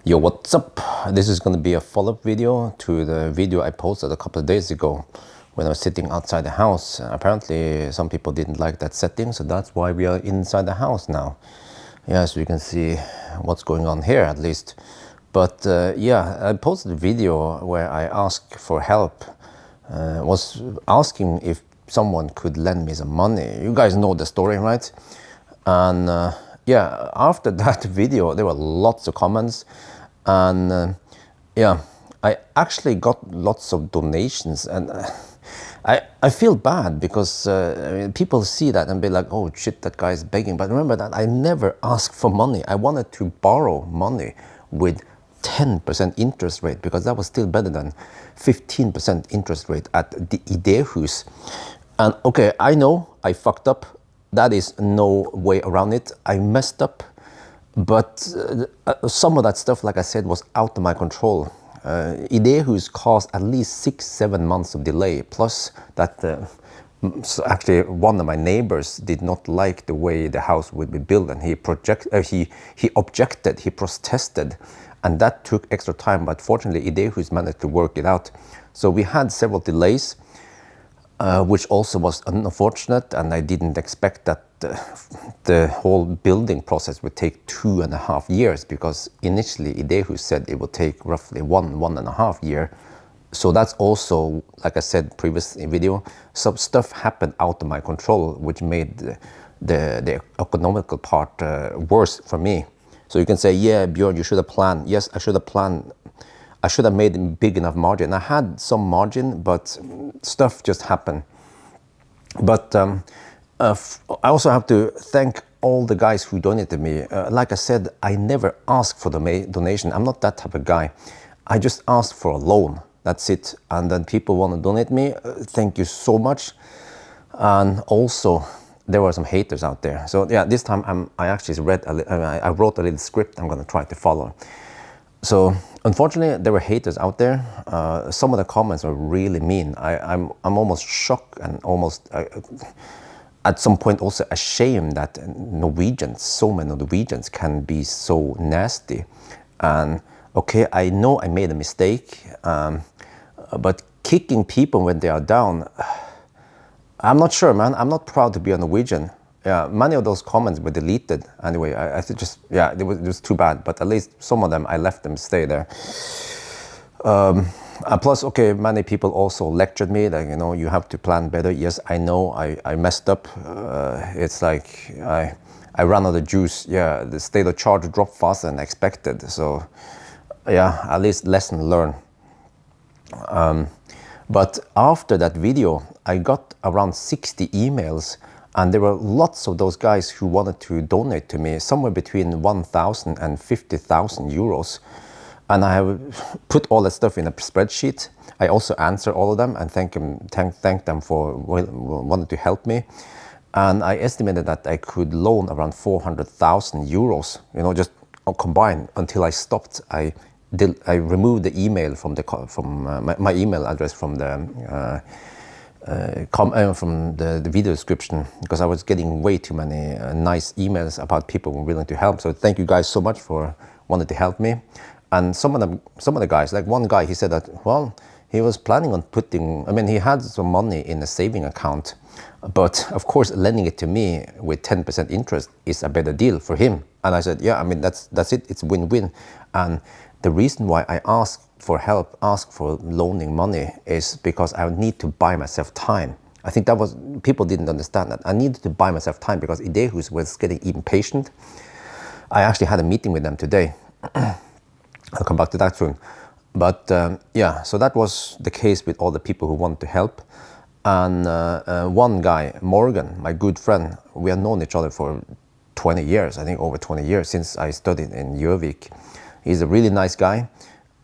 Yo, what's up? This is going to be a follow-up video to the video I posted a couple of days ago when I was sitting outside the house. Apparently some people didn't like that setting, so that's why we are inside the house now. Yeah, so you can see what's going on here at least. But yeah, I posted a video where I asked for help. Was asking if someone could lend me some money. You guys know the story, right? And yeah, after that video there were lots of comments, and yeah, I actually got lots of donations, and I feel bad because I mean, people see that and be like, oh shit, that guy is begging. But remember that I never asked for money. I wanted to borrow money with 10% interest rate, because that was still better than 15% interest rate at the Idéhus. And okay, I know I fucked up. That is no way around it. I messed up, but some of that stuff, like I said, was out of my control. Idéhus caused at least 6-7 months of delay, plus that so actually one of my neighbors did not like the way the house would be built, and he objected, he protested, and that took extra time. But fortunately Idéhus managed to work it out. So we had several delays, which also was unfortunate, and I didn't expect that the whole building process would take 2.5 years, because initially Idéhus said it would take roughly 1.5 years. So that's also, like I said previous video, some stuff happened out of my control, which made the economical part worse for me. So you can say, yeah, Bjørn, you should have planned. Yes, I should have planned. I should have made a big enough margin. I had some margin, but stuff just happened. But I also have to thank all the guys who donated me. Like I said, I never asked for the donation. I'm not that type of guy. I just asked for a loan. That's it. And then people want to donate me. Thank you so much. And also, there were some haters out there. So yeah, this time I actually I wrote a little script I'm going to try to follow. So unfortunately, there were haters out there. Some of the comments were really mean. I'm almost shocked, and almost at some point also ashamed that Norwegians, so many Norwegians, can be so nasty. And okay, I know I made a mistake, but kicking people when they are down, I'm not sure, man. I'm not proud to be a Norwegian. Yeah, many of those comments were deleted anyway. I just, yeah, it was too bad. But at least some of them, I left them stay there. Plus, okay, many people also lectured me that, you know, you have to plan better. Yes, I know I messed up. It's like I ran out of juice. Yeah, the state of charge dropped faster than expected. So yeah, at least lesson learned. But after that video, I got around 60 emails, and there were lots of those guys who wanted to donate to me, somewhere between 1,000 and 50,000 euros. And I have put all that stuff in a spreadsheet. I also answer all of them and thank them for wanting to help me. And I estimated that I could loan around 400,000 euros, you know, just combined. Until I stopped. I removed the email from my email address from the video description, because I was getting way too many nice emails about people who were willing to help. So thank you guys so much for wanting to help me. And some of the guys, like one guy, he said that, well, he was planning on putting, I mean, he had some money in a saving account, but of course lending it to me with 10% interest is a better deal for him. And I said, yeah, I mean, that's it, it's win-win. And the reason why I ask for help, ask for loaning money, is because I need to buy myself time. I think that was, people didn't understand that. I needed to buy myself time because Idéhus was getting impatient. I actually had a meeting with them today. I'll come back to that soon. But yeah, so that was the case with all the people who wanted to help. And one guy, Morgan, my good friend, we have known each other for 20 years, I think over 20 years, since I studied in Gjøvik. He's a really nice guy,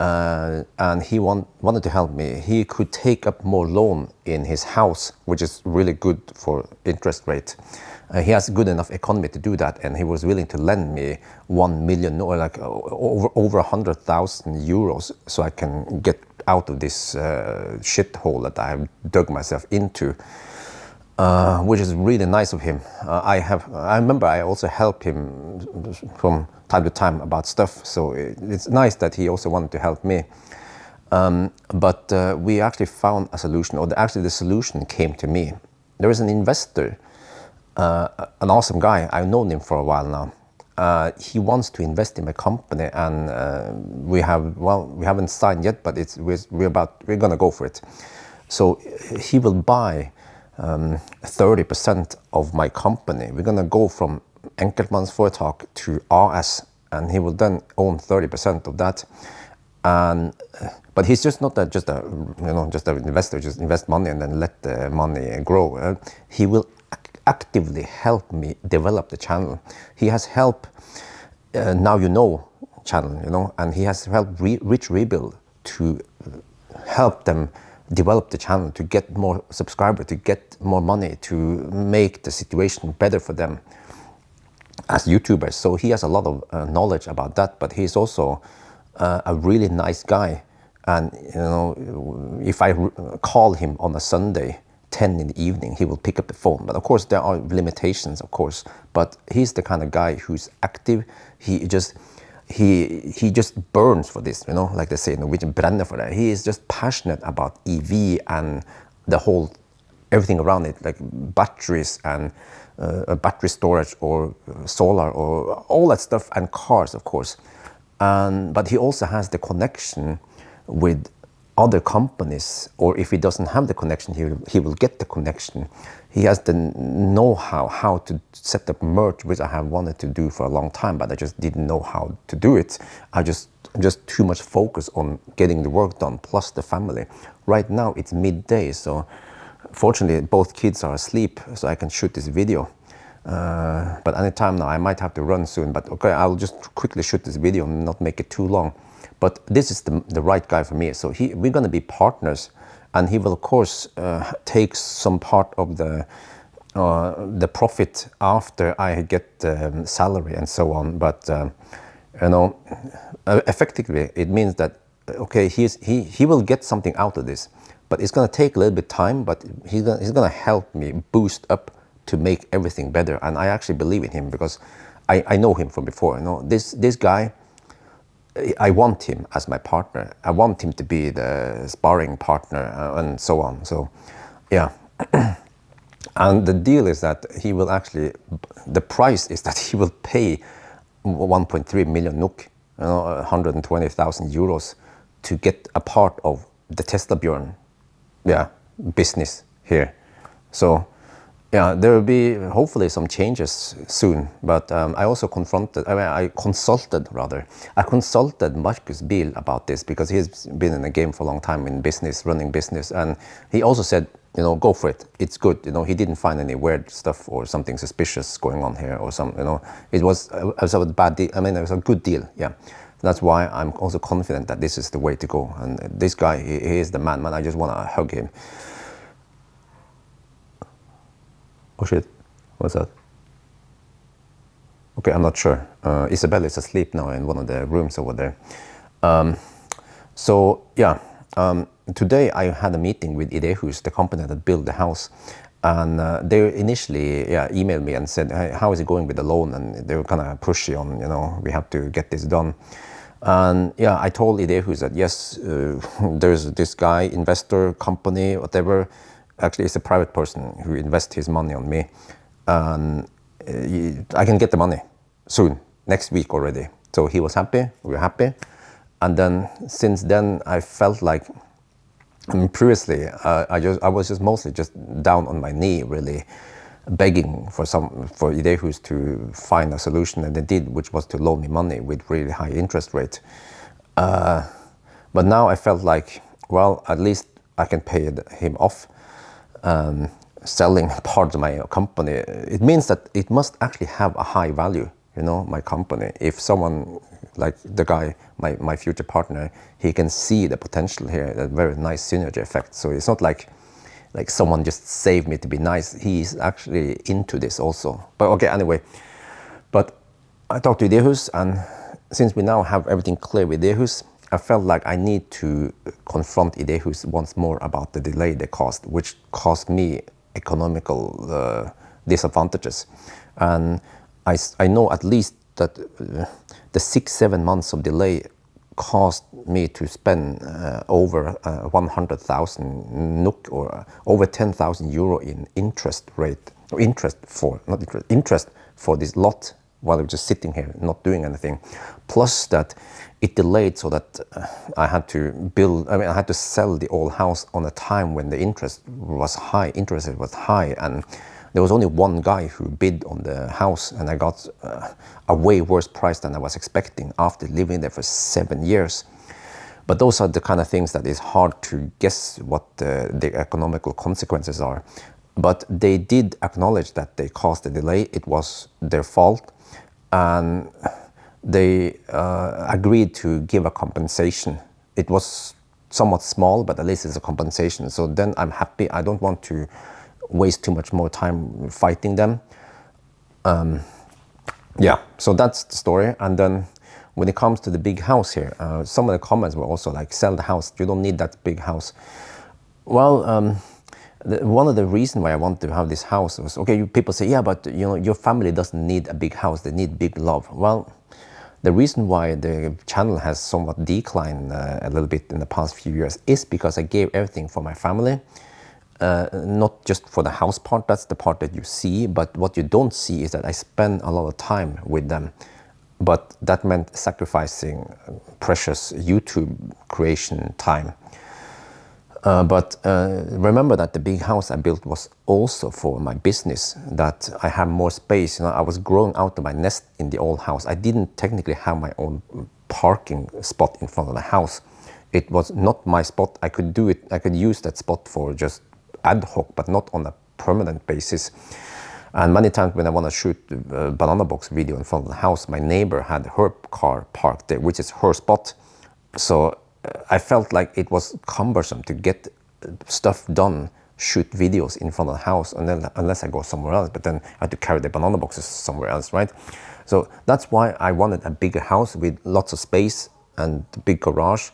and he wanted to help me. He could take up more loan in his house, which is really good for interest rate. He has good enough economy to do that, and he was willing to lend me 1 million, or like over 100,000 euros, so I can get out of this shithole that I have dug myself into. which is really nice of him. I remember I also help him from time to time about stuff, so it's nice that he also wanted to help me. But we actually found a solution, or actually the solution came to me. There is an investor, an awesome guy. I've known him for a while now. He wants to invest in my company, and we haven't signed yet, but we're gonna go for it. So he will buy 30% of my company. We're gonna go from enkeltmannsforetak to AS, and he will then own 30% of that. And but he's just not just an investor, just invest money and then let the money grow. He will actively help me develop the channel. He has helped Now You Know channel, and he has helped Rich Rebuild to help them develop the channel, to get more subscribers, to get more money, to make the situation better for them as YouTubers. So he has a lot of knowledge about that, but he's also a really nice guy. And if I call him on a Sunday 10 in the evening, he will pick up the phone. But of course there are limitations, of course, but he's the kind of guy who's active. He just burns for this, like they say in Norwegian, brenner for that. He is just passionate about EV and the whole, everything around it, like batteries and battery storage or solar or all that stuff, and cars, of course. But he also has the connection with other companies, or if he doesn't have the connection, he will get the connection. He has the know-how how to set up merch, which I have wanted to do for a long time, but I just didn't know how to do it. I'm just too much focus on getting the work done, plus the family. Right now it's midday, so fortunately both kids are asleep, so I can shoot this video. But anytime now, I might have to run soon, but okay, I'll just quickly shoot this video and not make it too long. But this is the right guy for me. So we're going to be partners, and he will of course take some part of the profit after I get the salary and so on. But effectively it means that okay, he will get something out of this, but it's going to take a little bit of time. But he's going to help me boost up to make everything better, and I actually believe in him because I know him from before. This guy, I want him as my partner. I want him to be the sparring partner and so on. So, yeah. And the deal is that he will actually, the price is that he will pay 1.3 million NOK, 120,000 euros, to get a part of the Teslabjorn, business here. So, yeah, there will be hopefully some changes soon, but I consulted Markus Biel about this, because he's been in the game for a long time in business, running business, and he also said, go for it, it's good. He didn't find any weird stuff or something suspicious going on here or some, it was a bad deal. I mean, it was a good deal, yeah. That's why I'm also confident that this is the way to go. And this guy, he is the man. I just want to hug him. Oh shit, what's that? Okay, I'm not sure. Isabel is asleep now in one of the rooms over there. Today I had a meeting with Idehus, the company that built the house. And they initially emailed me and said, hey, how is it going with the loan? And they were kind of pushy on, we have to get this done. And I told Idehus that yes, there's this guy, investor, company, whatever. Actually, it's a private person who invests his money on me, and I can get the money soon, next week already. So he was happy, we were happy, and then since then I felt like, previously I was just mostly just down on my knee, really begging for Idehus to find a solution, and they did, which was to loan me money with really high interest rate. But now I felt like, well, at least I can pay him off. Selling part of my company, it means that it must actually have a high value, my company. If someone like the guy, my future partner, he can see the potential here, a very nice synergy effect. So it's not like someone just saved me to be nice. He's actually into this also. But okay, anyway. But I talked to Idehus, and since we now have everything clear with Idehus, I felt like I need to confront Idehus once more about the delay they caused, which cost me economical disadvantages. And I know at least that the 6-7 months of delay cost me to spend over 100,000 NOK or over 10,000 euro in interest for this lot while I was just sitting here not doing anything. Plus that it delayed so that I had to sell the old house on a time when the interest was high, and there was only one guy who bid on the house, and I got a way worse price than I was expecting after living there for 7 years. But those are the kind of things that is hard to guess what the economical consequences are. But they did acknowledge that they caused the delay. It was their fault, and they agreed to give a compensation. It was somewhat small, but at least it's a compensation. So then I'm happy. I don't want to waste too much more time fighting them. Yeah, so that's the story. And then when it comes to the big house here, some of the comments were also like, sell the house, you don't need that big house. Well, one of the reasons why I want to have this house was, okay, people say, yeah, but you know, your family doesn't need a big house, they need big love. Well, the reason why the channel has somewhat declined a little bit in the past few years is because I gave everything for my family. Not just for the house part, that's the part that you see, but what you don't see is that I spend a lot of time with them. But that meant sacrificing precious YouTube creation time. But remember that the big house I built was also for my business, that I have more space. You know, I was growing out of my nest in the old house. I didn't technically have my own parking spot in front of the house. It was not my spot. I could do it. I could use that spot for just ad hoc, but not on a permanent basis. And many times when I want to shoot a banana box video in front of the house, my neighbor had her car parked there, which is her spot. So I felt like it was cumbersome to get stuff done, shoot videos in front of the house, and then unless I go somewhere else, but then I had to carry the banana boxes somewhere else, right? So that's why I wanted a bigger house with lots of space and big garage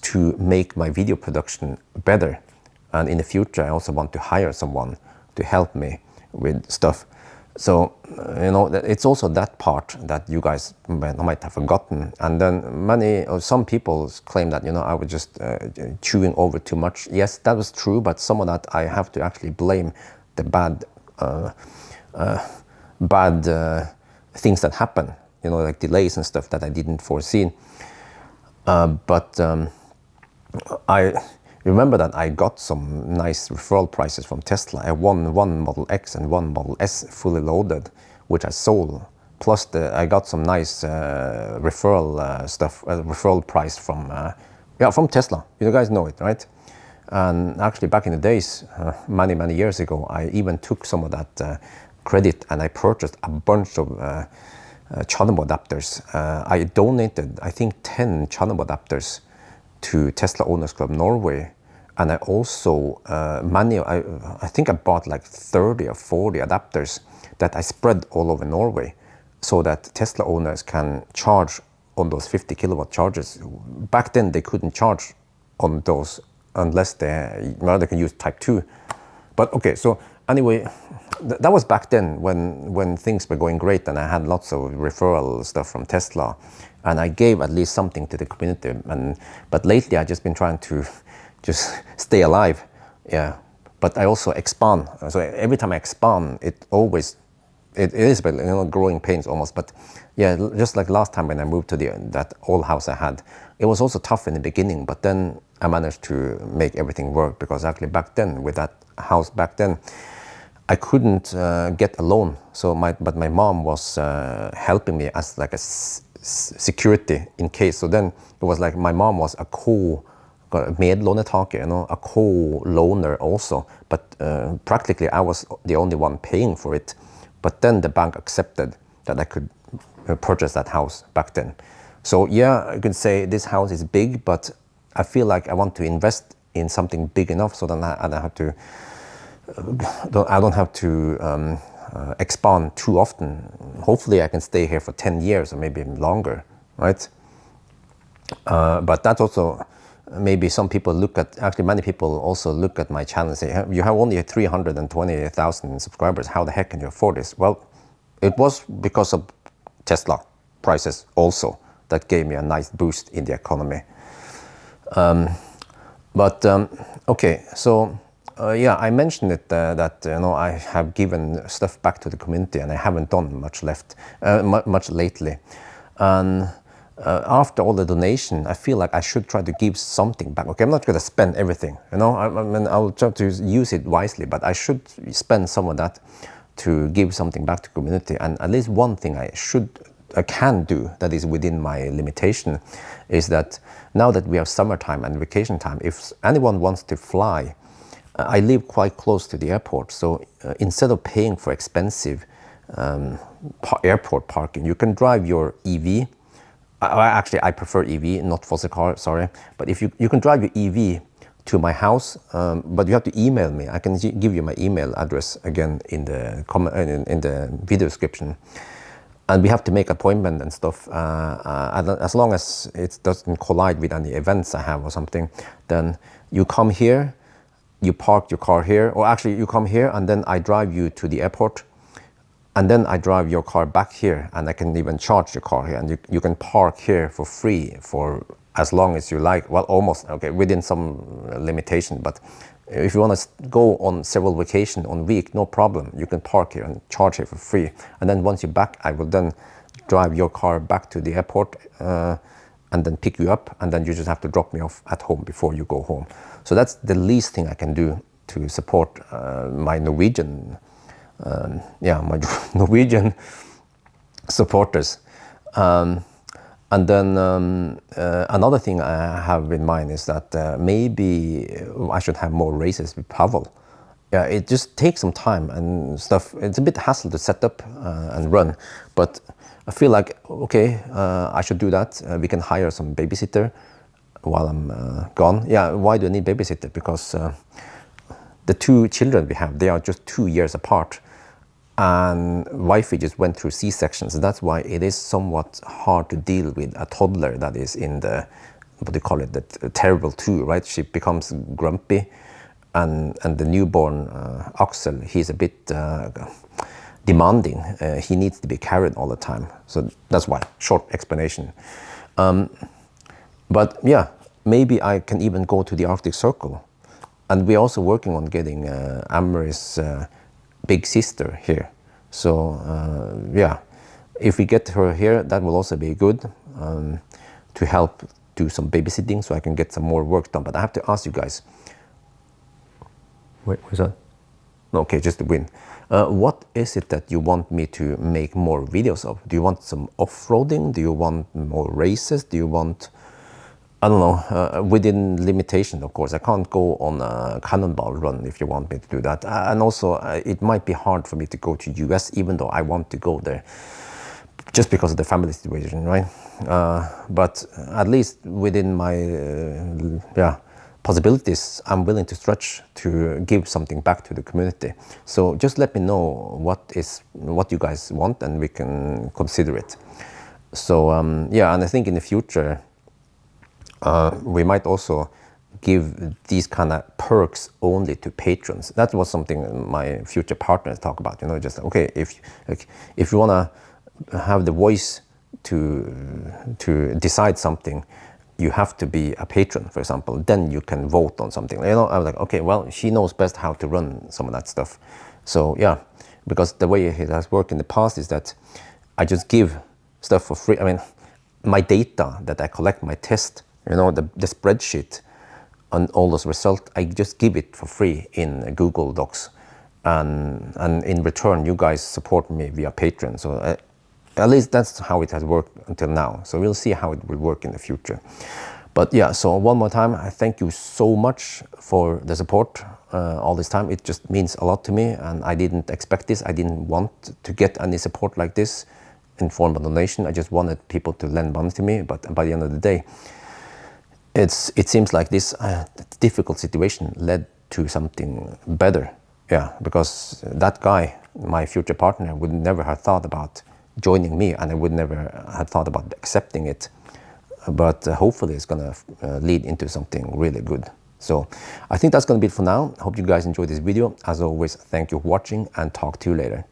to make my video production better. And in the future, I also want to hire someone to help me with stuff. So, you know, it's also that part that you guys might have forgotten. And then some people claim that, you know, I was just chewing over too much. Yes, that was true, but some of that I have to actually blame the bad things that happen, you know, like delays and stuff that I didn't foresee. I remember that I got some nice referral prices from Tesla. I won one Model X and one Model S fully loaded, which I sold. Plus I got some nice referral price from Tesla. You guys know it, right? And actually back in the days, many years ago, I even took some of that credit and I purchased a bunch of Channel adapters. I donated, I think, 10 Channel adapters to Tesla Owners Club Norway, and I also I think I bought like 30 or 40 adapters that I spread all over Norway, so that Tesla owners can charge on those 50 kilowatt chargers. Back then they couldn't charge on those unless they can use Type 2. But okay, so anyway, that was back then when things were going great and I had lots of referral stuff from Tesla. And I gave at least something to the community. But lately I've just been trying to just stay alive. Yeah. But I also expand. So every time I expand, it is, you know, growing pains almost. But yeah, just like last time when I moved to that old house I had, it was also tough in the beginning, but then I managed to make everything work, because actually back then, with that house back then, I couldn't get a loan. But my mom was helping me as like a security in case. So then it was like my mom was a medlånetaker, you know, a co-loaner also, but practically I was the only one paying for it. But then the bank accepted that I could purchase that house back then. So yeah, I can say this house is big, but I feel like I want to invest in something big enough so that I don't have to expand too often. Hopefully I can stay here for 10 years or maybe even longer, right? But that's also maybe some people look at, actually many people also look at my channel and say, you have only 320,000 subscribers, how the heck can you afford this? Well, it was because of Tesla prices also that gave me a nice boost in the economy. Okay, so yeah, I mentioned it that I have given stuff back to the community, and I haven't done much much lately. And after all the donation, I feel like I should try to give something back. Okay, I'm not going to spend everything, I mean, I'll try to use it wisely, but I should spend some of that to give something back to the community. And at least one thing I can do that is within my limitation is that now that we have summertime and vacation time, if anyone wants to fly, I live quite close to the airport, so instead of paying for expensive airport parking, you can drive your EV. Actually, I prefer EV, not fossil car, sorry. But if you can drive your EV to my house, but you have to email me. I can give you my email address again in the video description. And we have to make appointment and stuff. As long as it doesn't collide with any events I have or something, then you come here, you park your car here, or actually you come here and then I drive you to the airport, and then I drive your car back here, and I can even charge your car here, and you can park here for free for as long as you like. Well, almost, okay, within some limitation, but if you want to go on several vacations on week, no problem. You can park here and charge here for free. And then once you're back, I will then drive your car back to the airport and then pick you up, and then you just have to drop me off at home before you go home. So that's the least thing I can do to support my Norwegian my Norwegian supporters. And then another thing I have in mind is that maybe I should have more races with Pavel. Yeah, it just takes some time and stuff. It's a bit hassle to set up and run, but I feel like, okay, I should do that. We can hire some babysitter while I'm gone. Yeah, why do I need babysitter? Because the two children we have, they are just 2 years apart. And wifey just went through C-sections. That's why it is somewhat hard to deal with a toddler that is in the, what do you call it, the terrible two, right? She becomes grumpy, and the newborn Axel, he's a bit demanding. He needs to be carried all the time. So that's why, short explanation. But yeah, maybe I can even go to the Arctic Circle. And we're also working on getting Ameri's big sister here. So yeah, if we get her here, that will also be good to help do some babysitting, so I can get some more work done. But I have to ask you guys, wait, what's that? Okay, just the wind. What is it that you want me to make more videos of? Do you want some off-roading? Do you want more races? Do you want, I don't know, within limitation, of course. I can't go on a cannonball run if you want me to do that. And also, it might be hard for me to go to US, even though I want to go there, just because of the family situation, right? But at least within my possibilities, I'm willing to stretch to give something back to the community. So just let me know what you guys want, and we can consider it. So yeah, and I think in the future, we might also give these kind of perks only to patrons. That was something my future partners talk about. Just okay, if you want to have the voice to decide something, you have to be a patron, for example. Then you can vote on something. I was like, okay, well, she knows best how to run some of that stuff. So yeah, because the way it has worked in the past is that I just give stuff for free. I mean, my data that I collect, my test, the spreadsheet and all those results, I just give it for free in Google Docs. And in return, you guys support me via Patreon. So at least that's how it has worked until now. So we'll see how it will work in the future. But yeah, so one more time, I thank you so much for the support all this time. It just means a lot to me, and I didn't expect this. I didn't want to get any support like this in form of donation. I just wanted people to lend money to me. But by the end of the day, it seems like this difficult situation led to something better. Yeah, because that guy, my future partner, would never have thought about joining me, and I would never have thought about accepting it but hopefully it's gonna lead into something really good. So I think that's gonna be it for now. Hope you guys enjoyed this video. As always, thank you for watching and talk to you later.